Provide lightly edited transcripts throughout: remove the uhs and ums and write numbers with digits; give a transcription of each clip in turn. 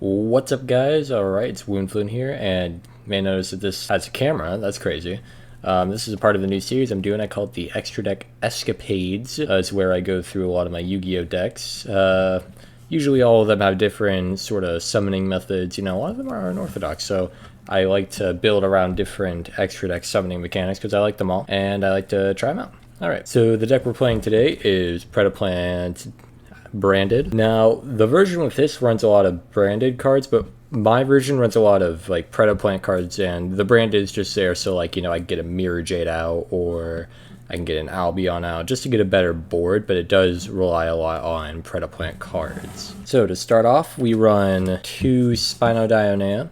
What's up, guys? Alright, it's Woundflin here, and you may notice that this has a camera. That's crazy. This is a part of the new series I'm doing. I call it the Extra Deck Escapades. It's where I go through a lot of my Yu-Gi-Oh decks. Usually all of them have different sort of summoning methods. You know, a lot of them are unorthodox, so I like to build around different Extra Deck summoning mechanics because I like them all, and I like to try them out. Alright, so the deck we're playing today is Predaplant branded. Now, the version with this runs a lot of branded cards, but my version runs a lot of like Predaplant cards, and the branded is just there so like, you know, I can get a Mirror Jade out or I can get an Albion out just to get a better board, but it does rely a lot on Predaplant cards. So to start off, we run 2 Spinodionea.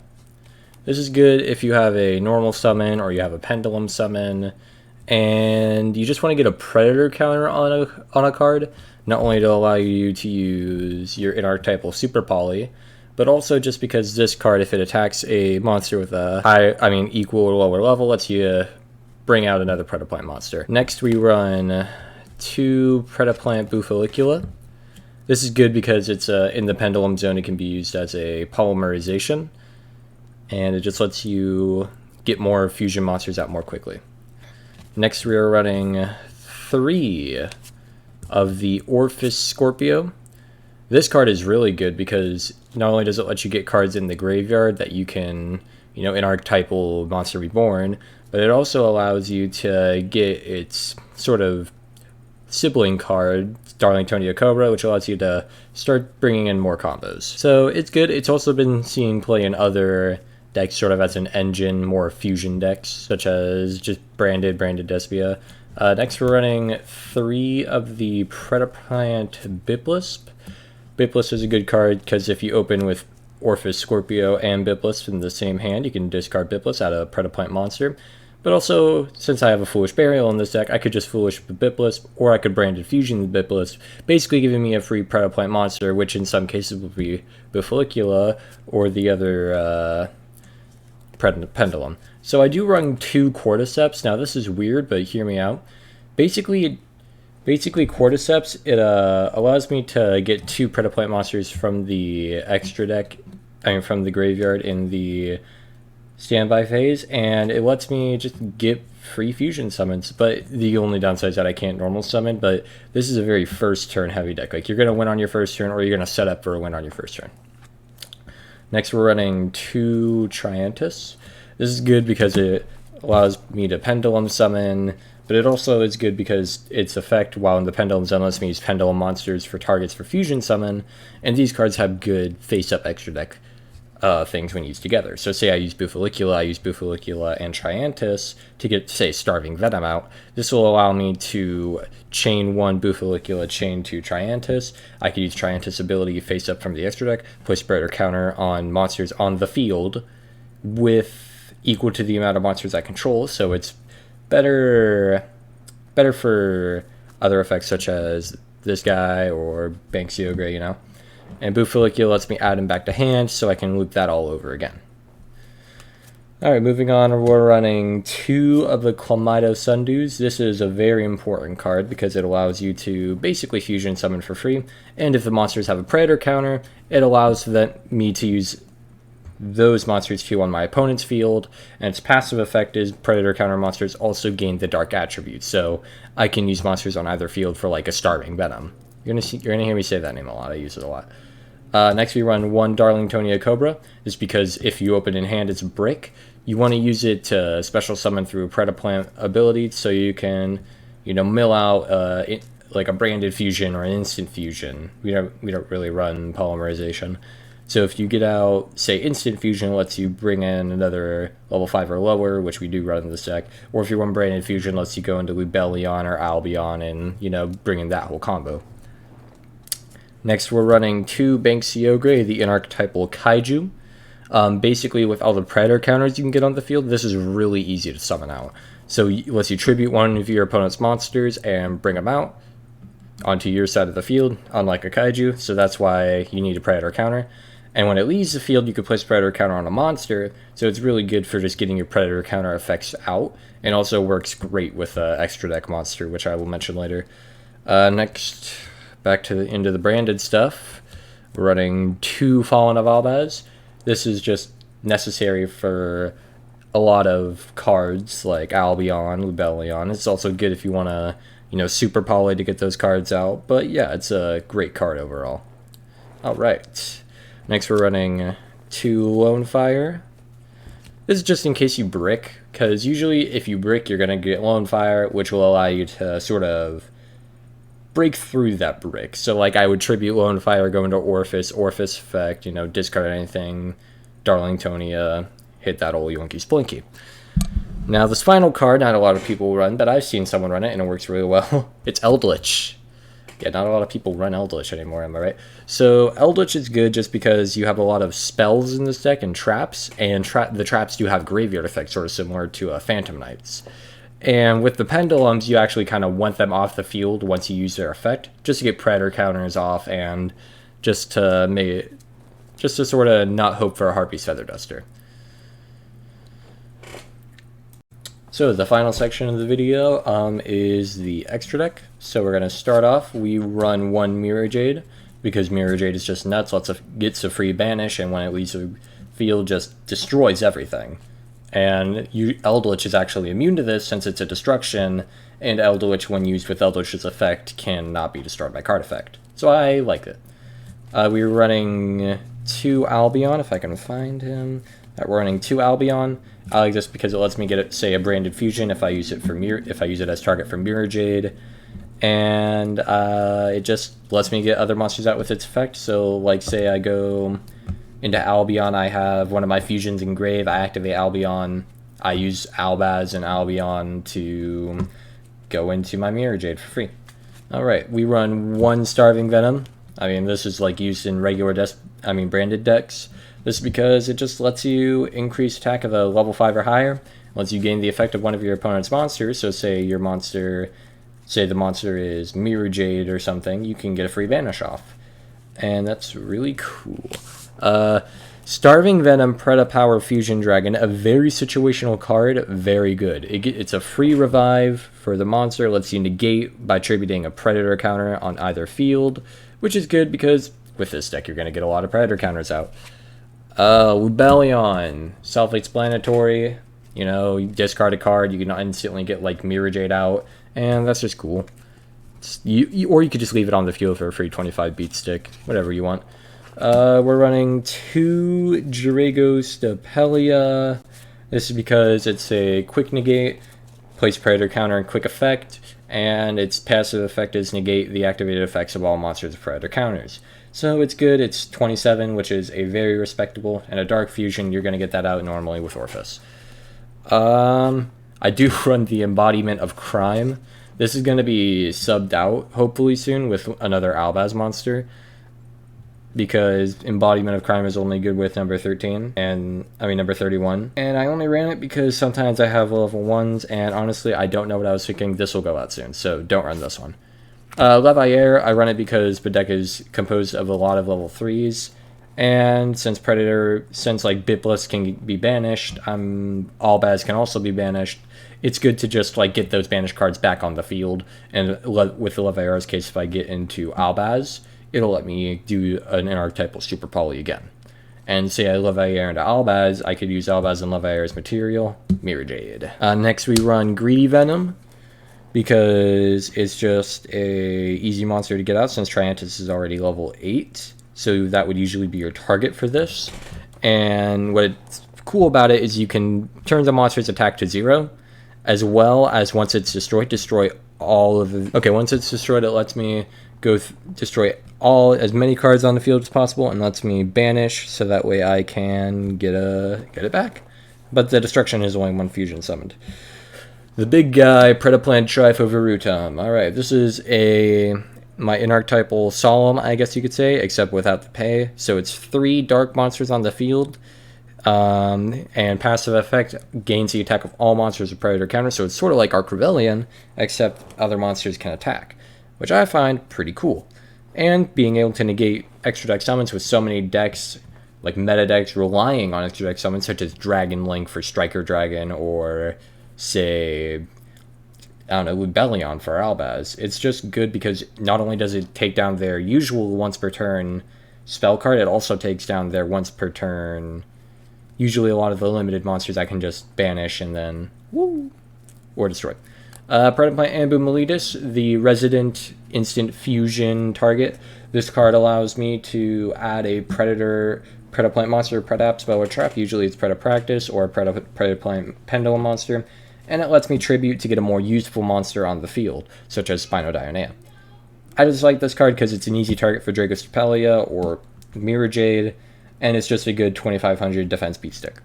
This is good if you have a normal summon or you have a pendulum summon and you just want to get a predator counter on a card, not only to allow you to use your inarchetypal super poly, but also just because this card, if it attacks a monster with a equal or lower level, lets you bring out another Predaplant monster. Next we run 2 Predaplant Bufollicula. This is good because it's in the pendulum zone. It can be used as a polymerization, and it just lets you get more fusion monsters out more quickly. Next we are running 3 of the Orphis Scorpio. This card is really good because not only does it let you get cards in the graveyard that you can, you know, in archetypal Monster Reborn, but it also allows you to get its sort of sibling card, Darlingtonia Cobra, which allows you to start bringing in more combos. So it's good. It's also been seen play in other decks sort of as an engine, more fusion decks, such as just branded Despia. Next we're running 3 of the Predaplant Biplisp. Biplisp is a good card because if you open with Orphis Scorpio and Biplisp in the same hand, you can discard Biplisp out of a Predaplant monster. But also, since I have a Foolish Burial in this deck, I could just Foolish the Biplisp, or I could Branded Fusion the Biplisp, basically giving me a free Predaplant monster, which in some cases would be Bufollicula or the other pendulum. So I do run 2 Cordyceps. Now this is weird, but hear me out. Basically Cordyceps, it allows me to get 2 Predaplant monsters from the extra deck, from the graveyard in the standby phase, and it lets me just get free fusion summons. But the only downside is that I can't normal summon, but this is a very first turn heavy deck. Like, you're going to win on your first turn, or you're going to set up for a win on your first turn. Next we're running 2 Triantis. This is good because it allows me to pendulum summon, but it also is good because its effect while in the pendulum zone lets me use pendulum monsters for targets for fusion summon, and these cards have good face-up extra deck things when used together. So say I use Bufollicula and Triantis to get, say, Starving Venom out. This will allow me to chain 1 Bufollicula, chain 2 Triantis. I could use Triantis ability face up from the extra deck, put spreader counter on monsters on the field with equal to the amount of monsters I control, so it's better for other effects such as this guy or Banksio Gray, you know. And Bufollicula lets me add him back to hand, so I can loop that all over again. Alright, moving on, we're running 2 of the Clamido Sundews. This is a very important card because it allows you to basically fusion summon for free, and if the monsters have a predator counter, it allows me to use those monsters to on my opponent's field, and its passive effect is predator counter monsters also gain the dark attribute, so I can use monsters on either field for like a Starving Venom. You're gonna hear me say that name a lot. I use it a lot. Next we run 1 Darlingtonia Cobra. This is because if you open in hand it's a brick, you want to use it to special summon through a Predaplant ability, so you can, you know, mill out like a branded fusion or an instant fusion. We don't really run polymerization. So if you get out, say, Instant Fusion, lets you bring in another level 5 or lower, which we do run in this deck. Or if you run Branded Fusion, lets you go into Lubellion or Albion and, you know, bring in that whole combo. Next, we're running 2 Banksio Gray, the inarchetypal Kaiju. Basically, with all the Predator counters you can get on the field, this is really easy to summon out. So it lets you tribute 1 of your opponent's monsters and bring them out onto your side of the field, unlike a Kaiju, so that's why you need a Predator counter. And when it leaves the field, you can place Predator counter on a monster, so it's really good for just getting your Predator counter effects out, and also works great with an extra deck monster, which I will mention later. Next, back to into the branded stuff. We're running 2 Fallen of Albaz. This is just necessary for a lot of cards like Albion, Lubellion. It's also good if you want to, super poly to get those cards out. But yeah, it's a great card overall. Alright. Next we're running 2 Lone Fire. This is just in case you brick, because usually if you brick, you're going to get Lone Fire, which will allow you to sort of break through that brick. So like I would tribute Lone Fire, go into Orphis effect, discard anything, Darlingtonia, hit that old Yonky Splinky. Now this final card, not a lot of people run, but I've seen someone run it and it works really well. It's Eldritch. Yeah, not a lot of people run Eldritch anymore, am I right? So Eldritch is good just because you have a lot of spells in this deck and traps, and the traps do have graveyard effects, sort of similar to Phantom Knights. And with the Pendulums, you actually kind of want them off the field once you use their effect, just to get Predator counters off and just to sort of not hope for a Harpy's Feather Duster. So the final section of the video is the extra deck. So we're going to start off, we run 1 Mirror Jade, because Mirror Jade is just nuts, gets a free banish, and when it leaves the field, just destroys everything. And Eldritch is actually immune to this since it's a destruction, and Eldritch, when used with Eldritch's effect, cannot be destroyed by card effect. So I like it. We're running 2 Albion, if I can find him. We're running 2 Albion. I like this because it lets me get, say, a branded fusion if I use it as target for Mirror Jade, and it just lets me get other monsters out with its effect. So, like, say I go into Albion, I have one of my fusions in Grave. I activate Albion. I use Albaz and Albion to go into my Mirror Jade for free. All right, we run 1 Starving Venom. I mean, this is like used in regular branded decks. This is because it just lets you increase attack of a level 5 or higher. Once you gain the effect of one of your opponent's monsters, so say the monster is Mirror Jade or something, you can get a free banish off. And that's really cool. Starving Venom, Predapower Fusion Dragon, a very situational card, very good. It's a free revive for the monster, lets you negate by tributing a Predator counter on either field, which is good because with this deck you're going to get a lot of Predator counters out. Lubellion, self-explanatory, you discard a card, you can instantly get like Mirror Jade out, and that's just cool. Or you could just leave it on the field for a free 25 beat stick, whatever you want. We're running 2 Jirago Stapelia. This is because it's a quick negate, place Predator counter and quick effect, and its passive effect is negate the activated effects of all monsters with Predator counters. So it's good, it's 27, which is a very respectable, and a Dark Fusion, you're going to get that out normally with Orphis. I do run the Embodiment of Crime. This is going to be subbed out, hopefully soon, with another Albaz monster, because Embodiment of Crime is only good with number 31. And I only ran it because sometimes I have level 1s, and honestly, I don't know what I was thinking. This will go out soon, so don't run this one. Leviair, I run it because the deck is composed of a lot of level 3s, and since like Bipless can be banished, Albaz can also be banished, it's good to just like get those banished cards back on the field, and with the Leviair's case, if I get into Albaz, it'll let me do an archetypal Super Poly again. And say I Leviair into Albaz, I could use Albaz and Leviair's material, Mirror Jade. Next we run Greedy Venom, because it's just a easy monster to get out since Triantis is already level 8, so that would usually be your target for this. And what's cool about it is you can turn the monster's attack to 0, as well as once it's destroyed, destroy all of the... Okay, once it's destroyed, it lets me go destroy as many cards on the field as possible, and lets me banish, so that way I can get it back. But the destruction is only 1 fusion summoned. The big guy, Predaplant Trifoverutum. Alright, this is my inarchetypal Solemn, I guess you could say, except without the pay. So it's 3 dark monsters on the field, and passive effect gains the attack of all monsters with Predator counter, so it's sort of like Arc Rebellion, except other monsters can attack, which I find pretty cool. And being able to negate extra deck summons with so many decks, like meta decks relying on extra deck summons, such as Dragon Link for Striker Dragon, or say, I don't know, Lubellion for Albaz. It's just good because not only does it take down their usual once per turn spell card, it also takes down their once per turn. Usually a lot of the limited monsters I can just banish and then woo, or destroy. Predaplant Ambu Miletus, the resident instant fusion target. This card allows me to add a Predaplant monster, Predap, spell, or trap. Usually it's Predapractice or Predaplant Pendulum monster. And it lets me tribute to get a more useful monster on the field, such as Spinodionea. I just like this card because it's an easy target for Dragostapelia or Mirror Jade, and it's just a good 2500 defense beat stick.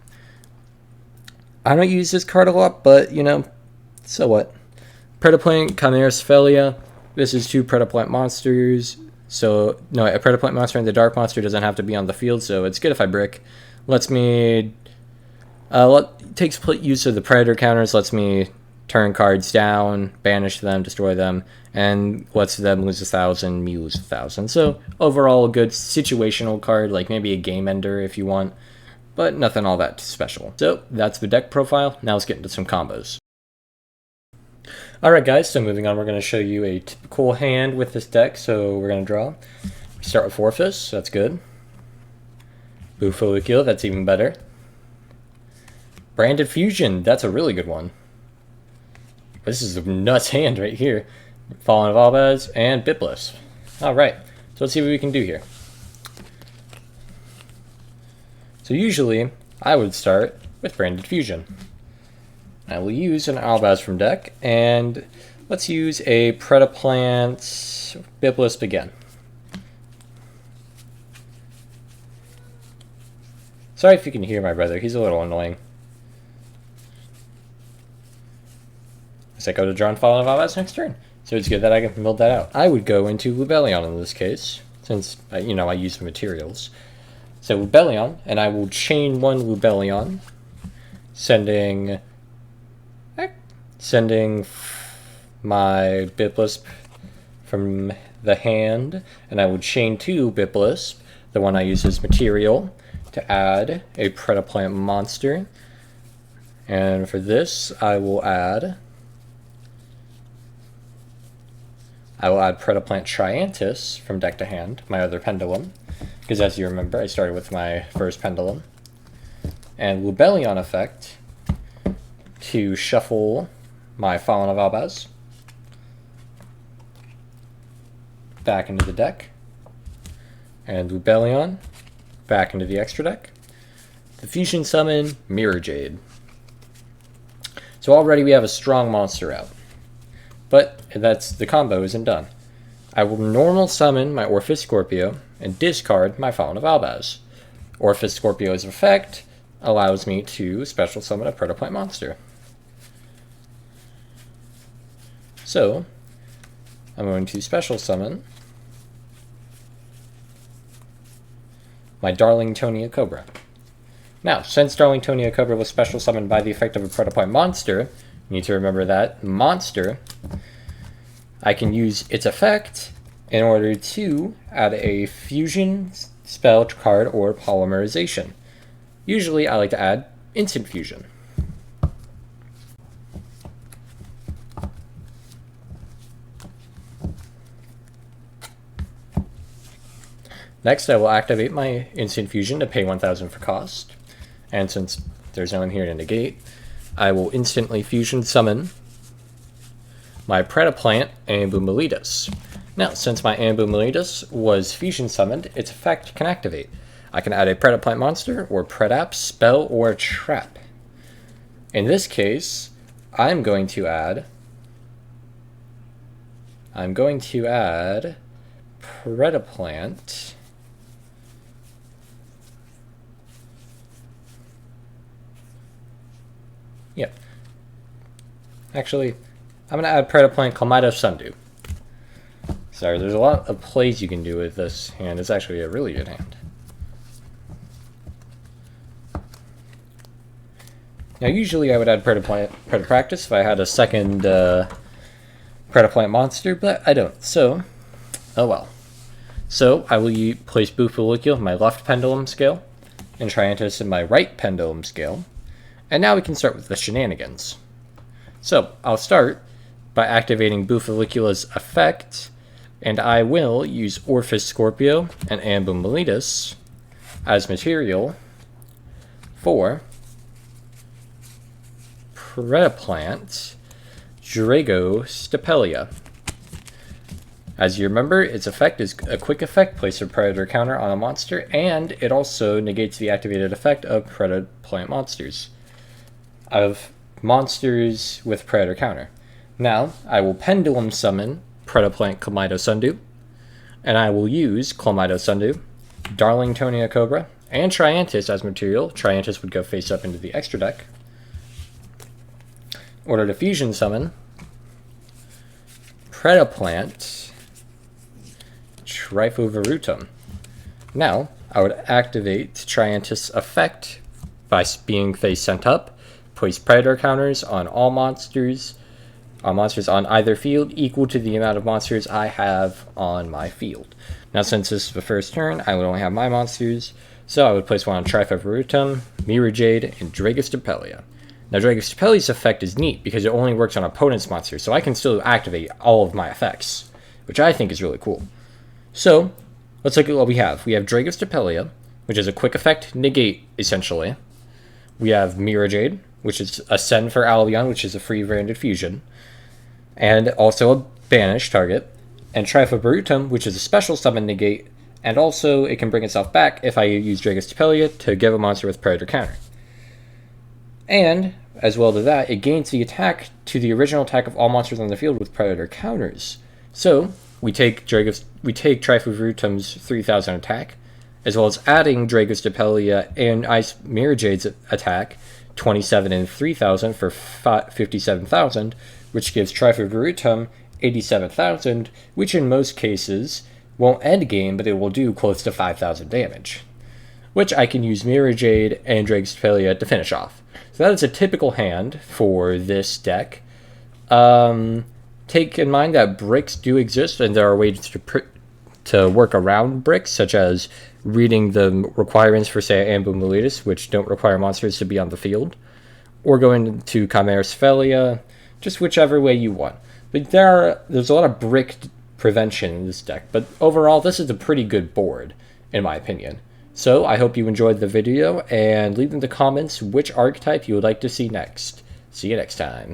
I don't use this card a lot, but, you know, so what? Predaplant Chimerisophelia. This is 2 Predaplant monsters. So, no, a Predaplant monster and the Dark monster doesn't have to be on the field, so it's good if I brick. Lets me... takes use of the Predator counters, lets me turn cards down, banish them, destroy them, and lets them lose 1,000, me lose 1,000. So, overall, a good situational card, like maybe a game ender if you want, but nothing all that special. So, that's the deck profile. Now let's get into some combos. Alright guys, so moving on, we're going to show you a typical hand with this deck. So we're going to draw. We start with Forfus, that's good. Buffolicula, that's even better. Branded Fusion, that's a really good one. This is a nuts hand right here. Fallen of Albaz and Bitless. Alright, so let's see what we can do here. So usually, I would start with Branded Fusion. I will use an Albaz from deck, and let's use a Predaplant Biblisp again. Sorry if you can hear my brother, he's a little annoying. As I go to draw and Fallen of Albaz next turn, so it's good that I can build that out. I would go into Lubellion in this case, since, you know, I use the materials. So Lubellion, and I will chain 1 Lubellion, sending my Biblisp from the hand, and I would chain 2 Biblisp, the one I use as material, to add a Predaplant monster. And for this, I will add Predaplant Triantis from deck to hand, my other Pendulum, because as you remember, I started with my first Pendulum. And Lubellion effect to shuffle my Fallen of Albaz back into the deck, and Lubellion back into the extra deck. The Fusion Summon Mirror Jade. So already we have a strong monster out, but the combo isn't done. I will normal summon my Orphis Scorpio and discard my Fallen of Albaz. Orphis Scorpio's effect allows me to special summon a Predaplant monster. So, I'm going to special summon my Darlingtonia Cobra. Now, since Darlingtonia Cobra was special summoned by the effect of a Predaplant monster, you need to remember that monster, I can use its effect in order to add a fusion spell card or polymerization. Usually, I like to add instant fusion. Next, I will activate my Instant Fusion to pay 1,000 for cost. And since there's no one here to negate, I will instantly Fusion Summon my Predaplant Ambu Miletus. Now, since my Ambu Miletus was Fusion Summoned, its effect can activate. I can add a Predaplant monster, or Predap, spell, or trap. In this case, I'm going to add Predaplant. Yeah. Actually, I'm going to add Predaplant Kalmaido Sundew. Sorry, there's a lot of plays you can do with this hand. It's actually a really good hand. Now, usually I would add Predapractice if I had a second Predaplant monster, but I don't. So, oh well. So, I will place Buffolicula in my left pendulum scale, and Triantis in my right pendulum scale. And now we can start with the shenanigans. So, I'll start by activating Buffolicula's effect And I will use Orphis Scorpio and Ambum Miletus as material for Predaplant Yugioh Stapelia. As you remember, its effect is a quick effect, place a predator counter on a monster, and it also negates the activated effect of Predaplant monsters. Of monsters with predator counter. Now, I will pendulum summon Predaplant Chlamydo Sundew, and I will use Chlamydo Sundew, Darlingtonia Cobra, and Triantis as material. Triantis would go face up into the extra deck. Order to fusion summon Predaplant Trifluvirutum. Now, I would activate Triantis effect by being face sent up, place predator counters on all monsters on either field equal to the amount of monsters I have on my field. Now, since this is the first turn, I would only have my monsters, so I would place one on Trifluvirutum, Mirror Jade, and Dragos Stapelia. Now, Dragos Stapelia's effect is neat because it only works on opponent's monsters, so I can still activate all of my effects, which I think is really cool. So, let's look at what we have. We have Dragos Stapelia, which is a quick effect negate, essentially. We have Mirror Jade, which is a send for Albion, which is a free branded fusion, and also a banish target. And Trifluvirutum, which is a special summon negate, and also it can bring itself back if I use Dragos Stapelia to give a monster with predator counter. And, as well to that, it gains the attack to the original attack of all monsters on the field with predator counters. So, we take Trifluvirutum's 3000 attack, as well as adding Dragos Stapelia and Ice Mirror Jade's attack, 27 and 3000 for 57,000, which gives Trifluvirutum 87,000, which in most cases won't end game, but it will do close to 5,000 damage, which I can use Mirror Jade and Dragos Stapelia to finish off. So that is a typical hand for this deck. Take in mind that bricks do exist, and there are ways to work around bricks, such as reading the requirements for, say, Ambum Miletus, which don't require monsters to be on the field, or going to Chimera Sphelia, just whichever way you want. But there's a lot of brick prevention in this deck, but overall, this is a pretty good board, in my opinion. So, I hope you enjoyed the video, and leave in the comments which archetype you would like to see next. See you next time.